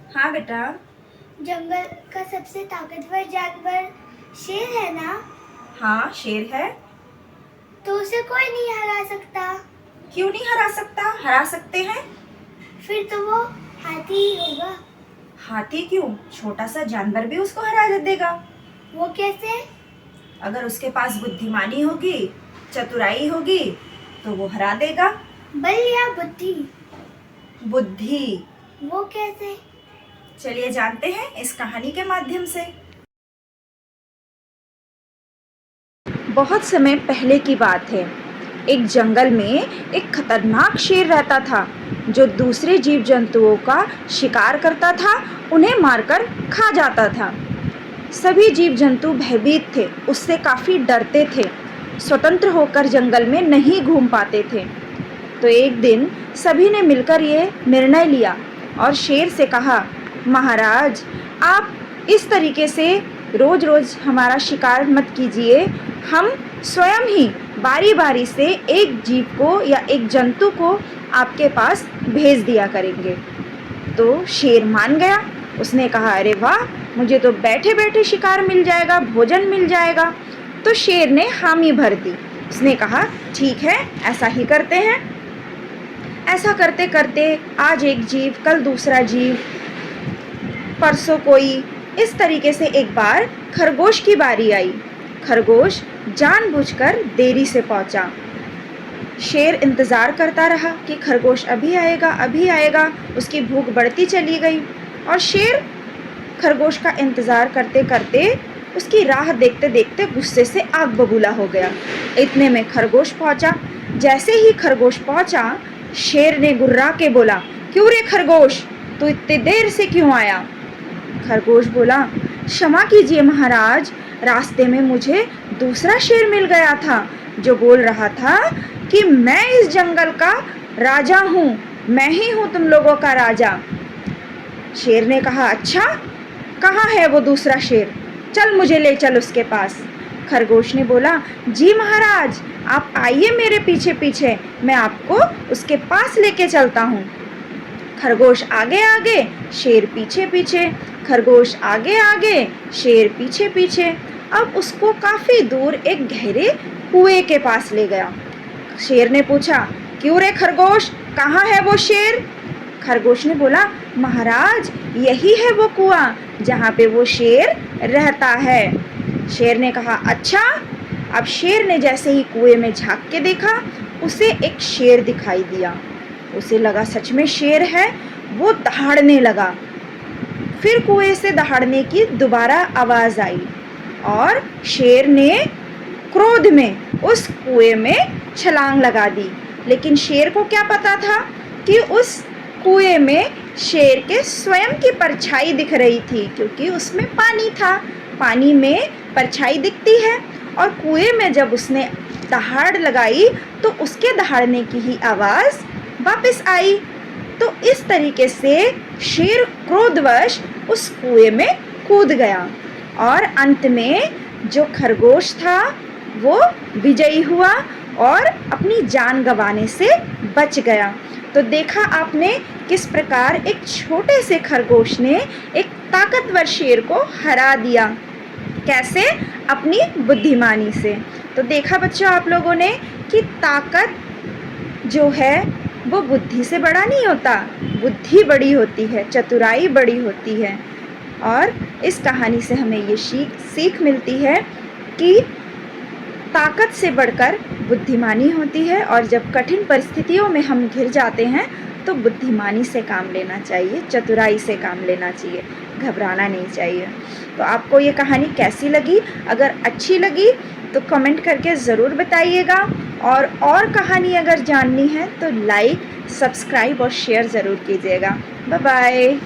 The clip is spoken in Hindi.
हाँ बेटा। जंगल का सबसे ताकतवर जानवर शेर है ना? हाँ, शेर है। तो उसे कोई नहीं हरा सकता। क्यों नहीं हरा सकता? हरा सकते हैं। फिर तो वो हाथी ही होगा। हाथी क्यों? छोटा सा जानवर भी उसको हरा देगा। वो कैसे? अगर उसके पास बुद्धिमानी होगी, चतुराई होगी, तो वो हरा देगा। बल या बुद्धि? बुद्धि। वो कैसे? चलिए जानते हैं इस कहानी के माध्यम से। बहुत समय पहले की बात है। एक जंगल में एक खतरनाक शेर रहता था जो दूसरे जीव जंतुओं का शिकार करता था, उन्हें मारकर खा जाता था। सभी जीव जंतु भयभीत थे, उससे काफ़ी डरते थे, स्वतंत्र होकर जंगल में नहीं घूम पाते थे। तो एक दिन सभी ने मिलकर ये निर्णय लिया और शेर से कहा, महाराज, आप इस तरीके से रोज रोज हमारा शिकार मत कीजिए। हम स्वयं ही बारी बारी से एक जीव को या एक जंतु को आपके पास भेज दिया करेंगे। तो शेर मान गया। उसने कहा, अरे वाह, मुझे तो बैठे बैठे शिकार मिल जाएगा, भोजन मिल जाएगा। तो शेर ने हामी भर दी। उसने कहा, ठीक है, ऐसा ही करते हैं। ऐसा करते करते आज एक जीव, कल दूसरा जीव, परसों कोई, इस तरीके से एक बार खरगोश की बारी आई। खरगोश जानबूझकर देरी से पहुंचा। शेर इंतज़ार करता रहा कि खरगोश अभी आएगा, अभी आएगा। उसकी भूख बढ़ती चली गई और शेर खरगोश का इंतज़ार करते करते उसकी राह देखते देखते गुस्से से आग बबूला हो गया। इतने में खरगोश पहुंचा। जैसे ही खरगोश पहुंचा, शेर ने गुर्रा के बोला, क्यों रे खरगोश, तू इतनी देर से क्यों आया? खरगोश बोला, क्षमा कीजिए महाराज, रास्ते में मुझे दूसरा शेर मिल गया था जो बोल रहा था कि मैं इस जंगल का राजा हूँ, मैं ही हूँ तुम लोगों का राजा। शेर ने कहा, अच्छा, कहाँ है वो दूसरा शेर? चल मुझे ले चल उसके पास। खरगोश ने बोला, जी महाराज, आप आइए मेरे पीछे पीछे, मैं आपको उसके पास लेके चलता हूँ। खरगोश आगे आगे, शेर पीछे पीछे। खरगोश आगे आगे, शेर पीछे पीछे। अब उसको काफ़ी दूर एक गहरे कुएं के पास ले गया। शेर ने पूछा, क्यों रे खरगोश, कहाँ है वो शेर? खरगोश ने बोला, महाराज, यही है वो कुआं जहाँ पे वो शेर रहता है। शेर ने कहा, अच्छा। अब शेर ने जैसे ही कुएं में झांक के देखा, उसे एक शेर दिखाई दिया। उसे लगा सच में शेर है। वो दहाड़ने लगा। फिर कुएं से दहाड़ने की दोबारा आवाज़ आई और शेर ने क्रोध में उस कुएं में छलांग लगा दी। लेकिन शेर को क्या पता था कि उस कुएं में शेर के स्वयं की परछाई दिख रही थी, क्योंकि उसमें पानी था। पानी में परछाई दिखती है। और कुएं में जब उसने दहाड़ लगाई तो उसके दहाड़ने की ही आवाज़ वापस आई। तो इस तरीके से शेर क्रोधवश उस कुएं में कूद गया और अंत में जो खरगोश था वो विजयी हुआ और अपनी जान गंवाने से बच गया। तो देखा आपने किस प्रकार एक छोटे से खरगोश ने एक ताकतवर शेर को हरा दिया, कैसे? अपनी बुद्धिमानी से। तो देखा बच्चों आप लोगों ने कि ताकत जो है वो बुद्धि से बड़ा नहीं होता, बुद्धि बड़ी होती है, चतुराई बड़ी होती है। और इस कहानी से हमें ये सीख मिलती है कि ताकत से बढ़कर बुद्धिमानी होती है और जब कठिन परिस्थितियों में हम घिर जाते हैं तो बुद्धिमानी से काम लेना चाहिए, चतुराई से काम लेना चाहिए, घबराना नहीं चाहिए। तो आपको ये कहानी कैसी लगी? अगर अच्छी लगी तो कमेंट करके ज़रूर बताइएगा और कहानी अगर जाननी है तो लाइक, सब्सक्राइब और शेयर ज़रूर कीजिएगा। Bye bye.